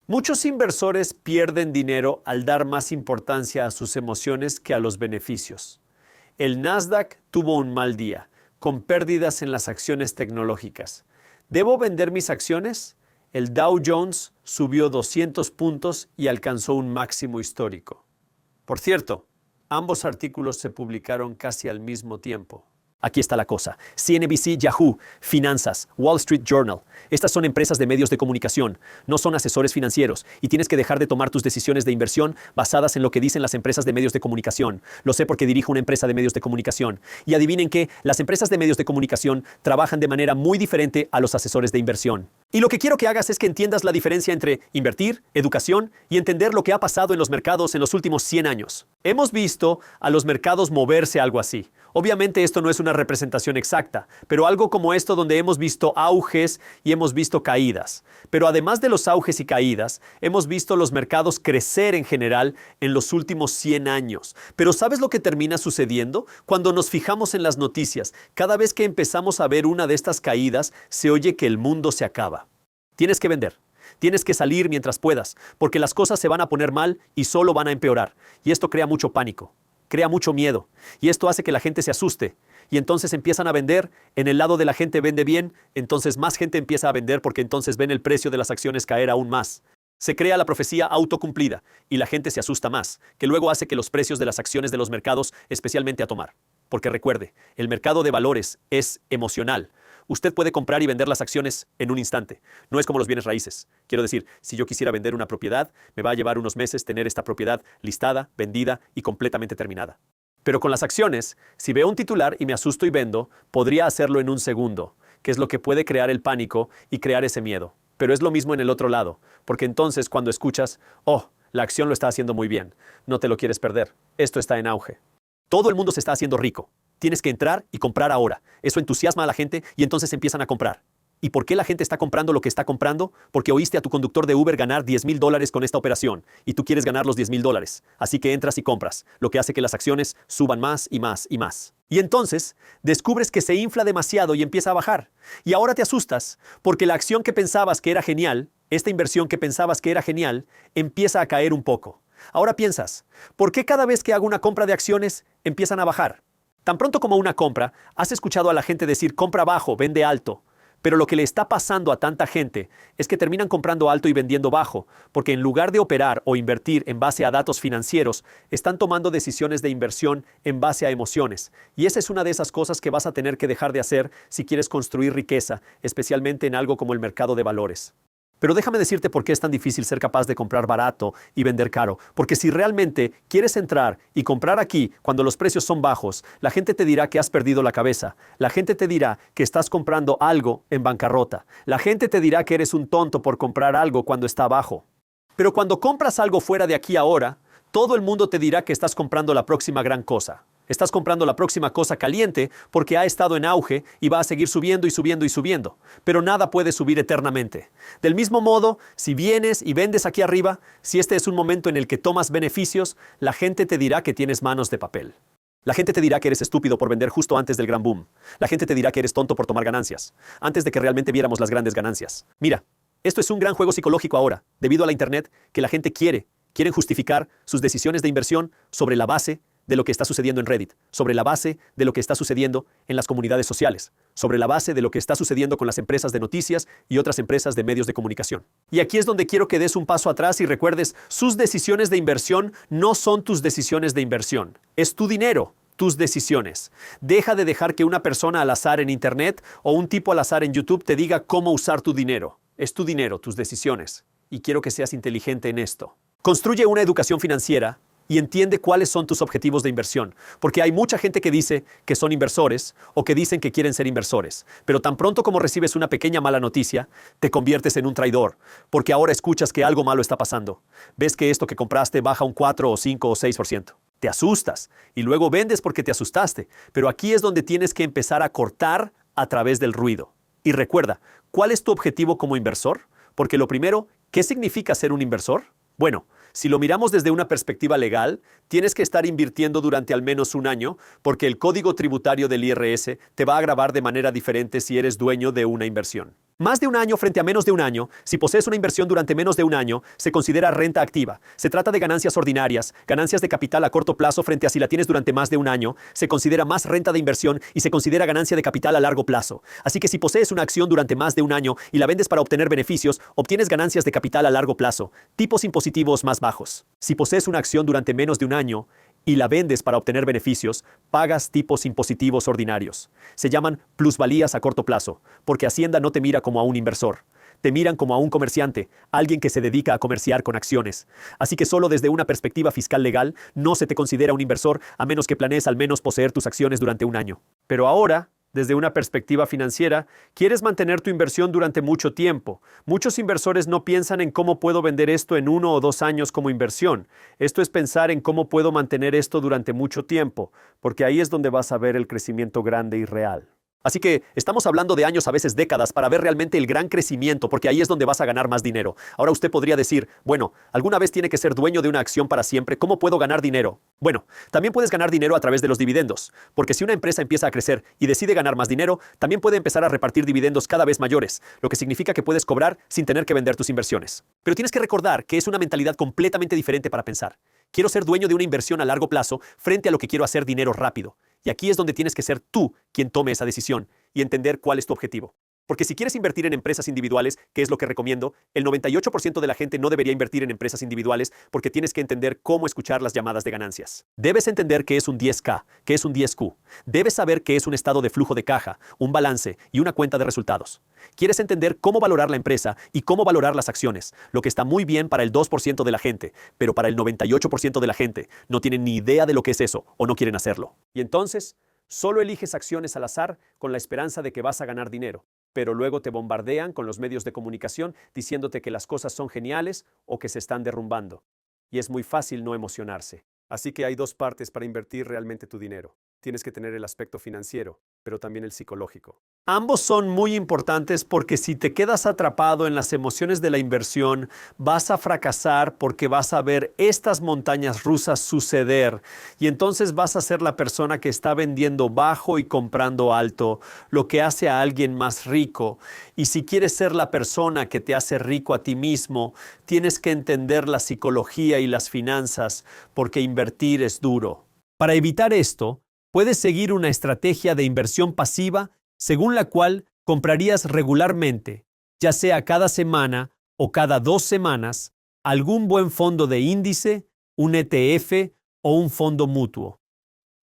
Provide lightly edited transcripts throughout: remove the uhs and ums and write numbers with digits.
Muchos inversores pierden dinero al dar más importancia a sus emociones que a los beneficios. El Nasdaq tuvo un mal día, con pérdidas en las acciones tecnológicas. ¿Debo vender mis acciones? El Dow Jones subió 200 puntos y alcanzó un máximo histórico. Por cierto, ambos artículos se publicaron casi al mismo tiempo. Aquí está la cosa. CNBC, Yahoo, Finanzas, Wall Street Journal. Estas son empresas de medios de comunicación, no son asesores financieros, y tienes que dejar de tomar tus decisiones de inversión basadas en lo que dicen las empresas de medios de comunicación. Lo sé porque dirijo una empresa de medios de comunicación. Y adivinen qué, las empresas de medios de comunicación trabajan de manera muy diferente a los asesores de inversión. Y lo que quiero que hagas es que entiendas la diferencia entre invertir, educación y entender lo que ha pasado en los mercados en los últimos 100 años. Hemos visto a los mercados moverse algo así. Obviamente esto no es una representación exacta, pero algo como esto donde hemos visto auges y hemos visto caídas. Pero además de los auges y caídas, hemos visto los mercados crecer en general en los últimos 100 años. Pero ¿sabes lo que termina sucediendo? Cuando nos fijamos en las noticias, cada vez que empezamos a ver una de estas caídas, se oye que el mundo se acaba. Tienes que vender. Tienes que salir mientras puedas, porque las cosas se van a poner mal y solo van a empeorar. Y esto crea mucho pánico. Crea mucho miedo, y esto hace que la gente se asuste, y entonces empiezan a vender. En el lado de la gente vende bien, entonces más gente empieza a vender porque entonces ven el precio de las acciones caer aún más. Se crea la profecía autocumplida, y la gente se asusta más, que luego hace que los precios de las acciones de los mercados, especialmente a tomar. Porque recuerde, el mercado de valores es emocional. Usted puede comprar y vender las acciones en un instante. No es como los bienes raíces. Quiero decir, si yo quisiera vender una propiedad, me va a llevar unos meses tener esta propiedad listada, vendida y completamente terminada. Pero con las acciones, si veo un titular y me asusto y vendo, podría hacerlo en un segundo, que es lo que puede crear el pánico y crear ese miedo. Pero es lo mismo en el otro lado, porque entonces cuando escuchas, oh, la acción lo está haciendo muy bien, no te lo quieres perder, esto está en auge. Todo el mundo se está haciendo rico. Tienes que entrar y comprar ahora. Eso entusiasma a la gente y entonces empiezan a comprar. ¿Y por qué la gente está comprando lo que está comprando? Porque oíste a tu conductor de Uber ganar $10,000 con esta operación y tú quieres ganar los $10,000. Así que entras y compras, lo que hace que las acciones suban más y más y más. Y entonces descubres que se infla demasiado y empieza a bajar. Y ahora te asustas porque la acción que pensabas que era genial, esta inversión que pensabas que era genial, empieza a caer un poco. Ahora piensas, ¿por qué cada vez que hago una compra de acciones empiezan a bajar? Tan pronto como una compra, has escuchado a la gente decir compra bajo, vende alto. Pero lo que le está pasando a tanta gente es que terminan comprando alto y vendiendo bajo, porque en lugar de operar o invertir en base a datos financieros, están tomando decisiones de inversión en base a emociones. Y esa es una de esas cosas que vas a tener que dejar de hacer si quieres construir riqueza, especialmente en algo como el mercado de valores. Pero déjame decirte por qué es tan difícil ser capaz de comprar barato y vender caro. Porque si realmente quieres entrar y comprar aquí cuando los precios son bajos, la gente te dirá que has perdido la cabeza. La gente te dirá que estás comprando algo en bancarrota. La gente te dirá que eres un tonto por comprar algo cuando está bajo. Pero cuando compras algo fuera de aquí ahora, todo el mundo te dirá que estás comprando la próxima gran cosa. Estás comprando la próxima cosa caliente porque ha estado en auge y va a seguir subiendo y subiendo y subiendo. Pero nada puede subir eternamente. Del mismo modo, si vienes y vendes aquí arriba, si este es un momento en el que tomas beneficios, la gente te dirá que tienes manos de papel. La gente te dirá que eres estúpido por vender justo antes del gran boom. La gente te dirá que eres tonto por tomar ganancias, antes de que realmente viéramos las grandes ganancias. Mira, esto es un gran juego psicológico ahora, debido a la Internet, que la gente quieren justificar sus decisiones de inversión sobre la base de lo que está sucediendo en Reddit, sobre la base de lo que está sucediendo en las comunidades sociales, sobre la base de lo que está sucediendo con las empresas de noticias y otras empresas de medios de comunicación. Y aquí es donde quiero que des un paso atrás y recuerdes, sus decisiones de inversión no son tus decisiones de inversión, es tu dinero. Tus decisiones. Deja de dejar que una persona al azar en Internet o un tipo al azar en YouTube te diga cómo usar tu dinero. Es tu dinero, tus decisiones. Y quiero que seas inteligente en esto. Construye una educación financiera y entiende cuáles son tus objetivos de inversión. Porque hay mucha gente que dice que son inversores o que dicen que quieren ser inversores. Pero tan pronto como recibes una pequeña mala noticia, te conviertes en un traidor. Porque ahora escuchas que algo malo está pasando. Ves que esto que compraste baja un 4 o 5 o 6%. Te asustas y luego vendes porque te asustaste. Pero aquí es donde tienes que empezar a cortar a través del ruido. Y recuerda, ¿cuál es tu objetivo como inversor? Porque lo primero, ¿qué significa ser un inversor? Bueno, si lo miramos desde una perspectiva legal, tienes que estar invirtiendo durante al menos un año porque el código tributario del IRS te va a gravar de manera diferente si eres dueño de una inversión. Más de un año frente a menos de un año, si posees una inversión durante menos de un año, se considera renta activa. Se trata de ganancias ordinarias, ganancias de capital a corto plazo frente a si la tienes durante más de un año, se considera más renta de inversión y se considera ganancia de capital a largo plazo. Así que si posees una acción durante más de un año y la vendes para obtener beneficios, obtienes ganancias de capital a largo plazo, tipos impositivos más bajos. Si posees una acción durante menos de un año y la vendes para obtener beneficios, pagas tipos impositivos ordinarios. Se llaman plusvalías a corto plazo, porque Hacienda no te mira como a un inversor. Te miran como a un comerciante, alguien que se dedica a comerciar con acciones. Así que solo desde una perspectiva fiscal legal, no se te considera un inversor a menos que planees al menos poseer tus acciones durante un año. Pero ahora, desde una perspectiva financiera, quieres mantener tu inversión durante mucho tiempo. Muchos inversores no piensan en cómo puedo vender esto en 1 o 2 años como inversión. Esto es pensar en cómo puedo mantener esto durante mucho tiempo, porque ahí es donde vas a ver el crecimiento grande y real. Así que estamos hablando de años, a veces décadas, para ver realmente el gran crecimiento, porque ahí es donde vas a ganar más dinero. Ahora usted podría decir, bueno, alguna vez tiene que ser dueño de una acción para siempre. ¿Cómo puedo ganar dinero? Bueno, también puedes ganar dinero a través de los dividendos, porque si una empresa empieza a crecer y decide ganar más dinero, también puede empezar a repartir dividendos cada vez mayores, lo que significa que puedes cobrar sin tener que vender tus inversiones. Pero tienes que recordar que es una mentalidad completamente diferente para pensar. Quiero ser dueño de una inversión a largo plazo frente a lo que quiero hacer dinero rápido. Y aquí es donde tienes que ser tú quien tome esa decisión y entender cuál es tu objetivo. Porque si quieres invertir en empresas individuales, que es lo que recomiendo, el 98% de la gente no debería invertir en empresas individuales porque tienes que entender cómo escuchar las llamadas de ganancias. Debes entender qué es un 10K, qué es un 10Q. Debes saber qué es un estado de flujo de caja, un balance y una cuenta de resultados. Quieres entender cómo valorar la empresa y cómo valorar las acciones, lo que está muy bien para el 2% de la gente, pero para el 98% de la gente no tienen ni idea de lo que es eso o no quieren hacerlo. Y entonces, solo eliges acciones al azar con la esperanza de que vas a ganar dinero, pero luego te bombardean con los medios de comunicación diciéndote que las cosas son geniales o que se están derrumbando. Y es muy fácil no emocionarse. Así que hay 2 partes para invertir realmente tu dinero. Tienes que tener el aspecto financiero, pero también el psicológico. Ambos son muy importantes porque si te quedas atrapado en las emociones de la inversión, vas a fracasar porque vas a ver estas montañas rusas suceder y entonces vas a ser la persona que está vendiendo bajo y comprando alto, lo que hace a alguien más rico. Y si quieres ser la persona que te hace rico a ti mismo, tienes que entender la psicología y las finanzas porque invertir es duro. Para evitar esto, puedes seguir una estrategia de inversión pasiva según la cual comprarías regularmente, ya sea cada semana o cada 2 semanas, algún buen fondo de índice, un ETF o un fondo mutuo.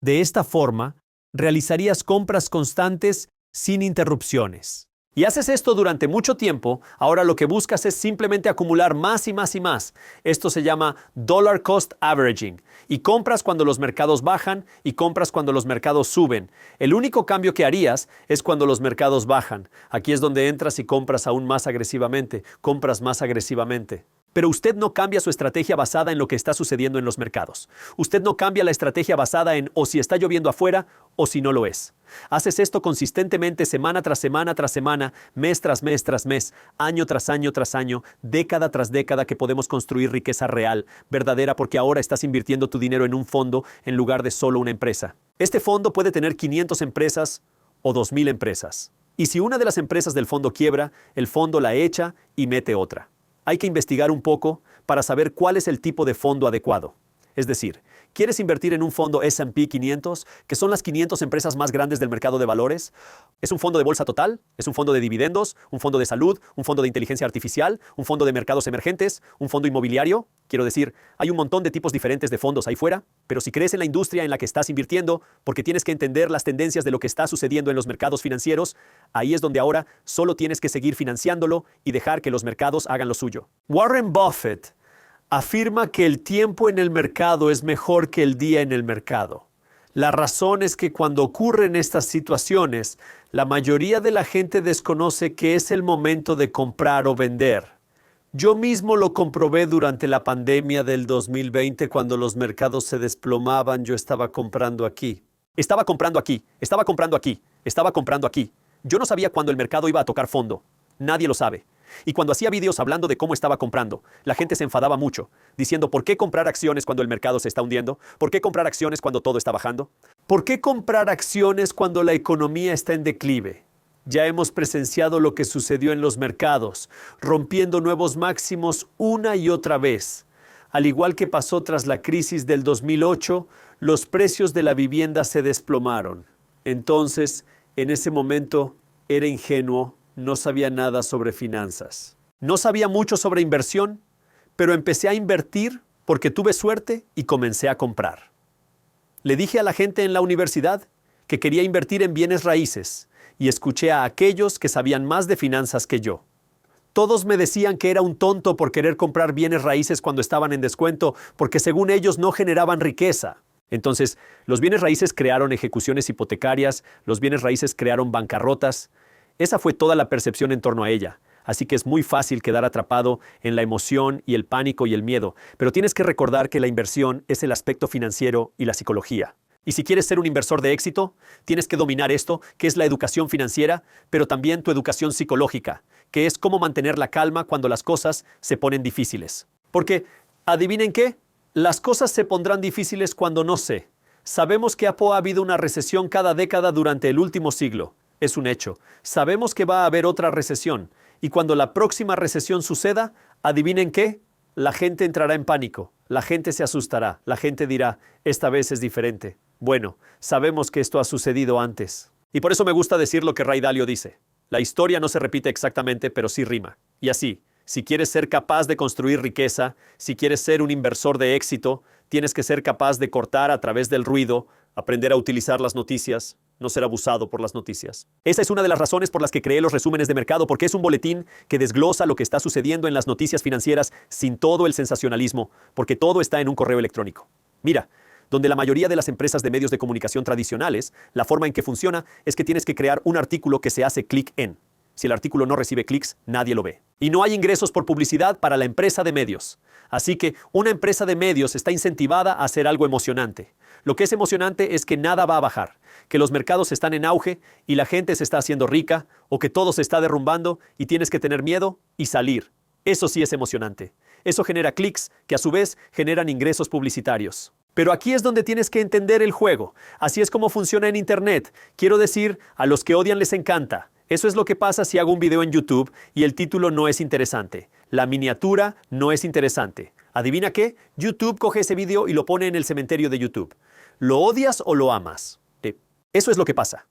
De esta forma, realizarías compras constantes sin interrupciones. Y haces esto durante mucho tiempo, ahora lo que buscas es simplemente acumular más y más y más. Esto se llama dollar cost averaging. Y compras cuando los mercados bajan y compras cuando los mercados suben. El único cambio que harías es cuando los mercados bajan. Aquí es donde entras y compras aún más agresivamente, compras más agresivamente. Pero usted no cambia su estrategia basada en lo que está sucediendo en los mercados. Usted no cambia la estrategia basada en o si está lloviendo afuera o si no lo es. Haces esto consistentemente semana tras semana tras semana, mes tras mes tras mes, año tras año tras año, década tras década que podemos construir riqueza real, verdadera porque ahora estás invirtiendo tu dinero en un fondo en lugar de solo una empresa. Este fondo puede tener 500 empresas o 2,000 empresas. Y si una de las empresas del fondo quiebra, el fondo la echa y mete otra. Hay que investigar un poco para saber cuál es el tipo de fondo adecuado. Es decir, ¿quieres invertir en un fondo S&P 500, que son las 500 empresas más grandes del mercado de valores? ¿Es un fondo de bolsa total? ¿Es un fondo de dividendos? ¿Un fondo de salud? ¿Un fondo de inteligencia artificial? ¿Un fondo de mercados emergentes? ¿Un fondo inmobiliario? Quiero decir, hay un montón de tipos diferentes de fondos ahí fuera, pero si crees en la industria en la que estás invirtiendo, porque tienes que entender las tendencias de lo que está sucediendo en los mercados financieros, ahí es donde ahora solo tienes que seguir financiándolo y dejar que los mercados hagan lo suyo. Warren Buffett afirma que el tiempo en el mercado es mejor que el día en el mercado. La razón es que cuando ocurren estas situaciones, la mayoría de la gente desconoce que es el momento de comprar o vender. Yo mismo lo comprobé durante la pandemia del 2020 cuando los mercados se desplomaban. Yo estaba comprando aquí. Estaba comprando aquí. Estaba comprando aquí. Estaba comprando aquí. Yo no sabía cuándo el mercado iba a tocar fondo. Nadie lo sabe. Y cuando hacía videos hablando de cómo estaba comprando, la gente se enfadaba mucho, diciendo ¿por qué comprar acciones cuando el mercado se está hundiendo? ¿Por qué comprar acciones cuando todo está bajando? ¿Por qué comprar acciones cuando la economía está en declive? Ya hemos presenciado lo que sucedió en los mercados, rompiendo nuevos máximos una y otra vez. Al igual que pasó tras la crisis del 2008, los precios de la vivienda se desplomaron. Entonces, en ese momento, era ingenuo, no sabía nada sobre finanzas. No sabía mucho sobre inversión, pero empecé a invertir porque tuve suerte y comencé a comprar. Le dije a la gente en la universidad que quería invertir en bienes raíces y escuché a aquellos que sabían más de finanzas que yo. Todos me decían que era un tonto por querer comprar bienes raíces cuando estaban en descuento, porque según ellos no generaban riqueza. Entonces, los bienes raíces crearon ejecuciones hipotecarias, los bienes raíces crearon bancarrotas. Esa fue toda la percepción en torno a ella. Así que es muy fácil quedar atrapado en la emoción y el pánico y el miedo. Pero tienes que recordar que la inversión es el aspecto financiero y la psicología. Y si quieres ser un inversor de éxito, tienes que dominar esto, que es la educación financiera, pero también tu educación psicológica, que es cómo mantener la calma cuando las cosas se ponen difíciles. Porque, ¿adivinen qué? Las cosas se pondrán difíciles cuando no sé. Sabemos que ha habido una recesión cada década durante el último siglo. Es un hecho. Sabemos que va a haber otra recesión. Y cuando la próxima recesión suceda, ¿adivinen qué? La gente entrará en pánico. La gente se asustará. La gente dirá, esta vez es diferente. Bueno, sabemos que esto ha sucedido antes. Y por eso me gusta decir lo que Ray Dalio dice. La historia no se repite exactamente, pero sí rima. Y así, si quieres ser capaz de construir riqueza, si quieres ser un inversor de éxito, tienes que ser capaz de cortar a través del ruido, aprender a utilizar las noticias, no ser abusado por las noticias. Esa es una de las razones por las que creé los resúmenes de mercado, porque es un boletín que desglosa lo que está sucediendo en las noticias financieras sin todo el sensacionalismo, porque todo está en un correo electrónico. Mira, donde la mayoría de las empresas de medios de comunicación tradicionales, la forma en que funciona es que tienes que crear un artículo que se hace clic en. Si el artículo no recibe clics, nadie lo ve. Y no hay ingresos por publicidad para la empresa de medios. Así que una empresa de medios está incentivada a hacer algo emocionante. Lo que es emocionante es que nada va a bajar, que los mercados están en auge y la gente se está haciendo rica, o que todo se está derrumbando y tienes que tener miedo y salir. Eso sí es emocionante. Eso genera clics que a su vez generan ingresos publicitarios. Pero aquí es donde tienes que entender el juego. Así es como funciona en Internet. Quiero decir, a los que odian les encanta. Eso es lo que pasa si hago un video en YouTube y el título no es interesante. La miniatura no es interesante. ¿Adivina qué? YouTube coge ese video y lo pone en el cementerio de YouTube. ¿Lo odias o lo amas? Eso es lo que pasa.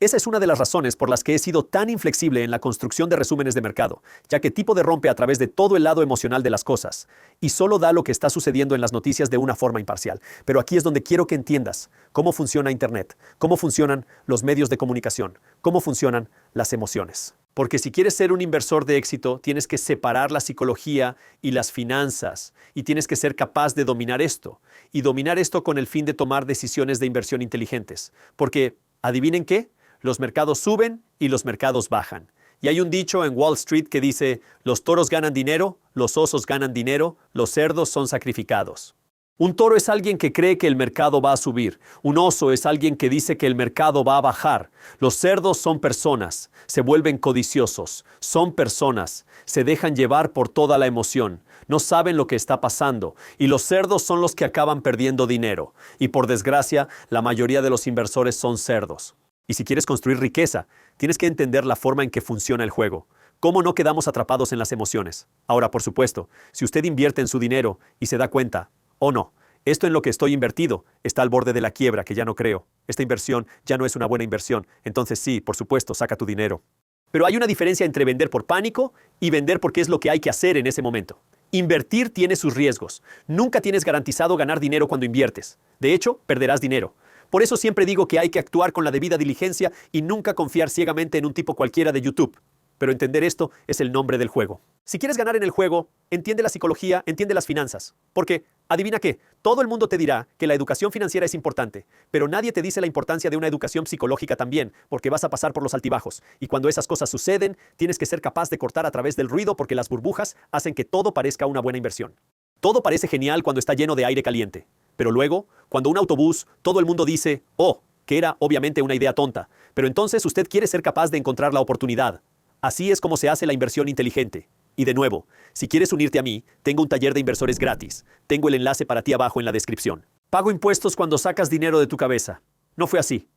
Esa es una de las razones por las que he sido tan inflexible en la construcción de resúmenes de mercado, ya que tipo rompe a través de todo el lado emocional de las cosas y solo da lo que está sucediendo en las noticias de una forma imparcial. Pero aquí es donde quiero que entiendas cómo funciona Internet, cómo funcionan los medios de comunicación, cómo funcionan las emociones. Porque si quieres ser un inversor de éxito, tienes que separar la psicología y las finanzas, y tienes que ser capaz de dominar esto, y dominar esto con el fin de tomar decisiones de inversión inteligentes. Porque, ¿adivinen qué? Los mercados suben y los mercados bajan. Y hay un dicho en Wall Street que dice, los toros ganan dinero, los osos ganan dinero, los cerdos son sacrificados. Un toro es alguien que cree que el mercado va a subir. Un oso es alguien que dice que el mercado va a bajar. Los cerdos son personas, se vuelven codiciosos, son personas, se dejan llevar por toda la emoción, no saben lo que está pasando. Y los cerdos son los que acaban perdiendo dinero. Y por desgracia, la mayoría de los inversores son cerdos. Y si quieres construir riqueza, tienes que entender la forma en que funciona el juego. ¿Cómo no quedamos atrapados en las emociones? Ahora, por supuesto, si usted invierte en su dinero y se da cuenta, oh no, esto en lo que estoy invertido está al borde de la quiebra, que ya no creo. Esta inversión ya no es una buena inversión. Entonces sí, por supuesto, saca tu dinero. Pero hay una diferencia entre vender por pánico y vender porque es lo que hay que hacer en ese momento. Invertir tiene sus riesgos. Nunca tienes garantizado ganar dinero cuando inviertes. De hecho, perderás dinero. Por eso siempre digo que hay que actuar con la debida diligencia y nunca confiar ciegamente en un tipo cualquiera de YouTube. Pero entender esto es el nombre del juego. Si quieres ganar en el juego, entiende la psicología, entiende las finanzas. Porque, adivina qué, todo el mundo te dirá que la educación financiera es importante, pero nadie te dice la importancia de una educación psicológica también, porque vas a pasar por los altibajos. Y cuando esas cosas suceden, tienes que ser capaz de cortar a través del ruido porque las burbujas hacen que todo parezca una buena inversión. Todo parece genial cuando está lleno de aire caliente. Pero luego, cuando un autobús, todo el mundo dice, oh, que era obviamente una idea tonta. Pero entonces usted quiere ser capaz de encontrar la oportunidad. Así es como se hace la inversión inteligente. Y de nuevo, si quieres unirte a mí, tengo un taller de inversores gratis. Tengo el enlace para ti abajo en la descripción. Pago impuestos cuando sacas dinero de tu cabeza. No fue así.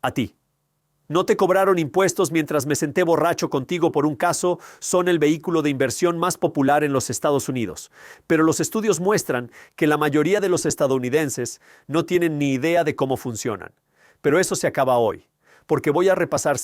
A ti. No te cobraron impuestos mientras me senté borracho contigo por un caso, son el vehículo de inversión más popular en los Estados Unidos. Pero los estudios muestran que la mayoría de los estadounidenses no tienen ni idea de cómo funcionan. Pero eso se acaba hoy, porque voy a repasar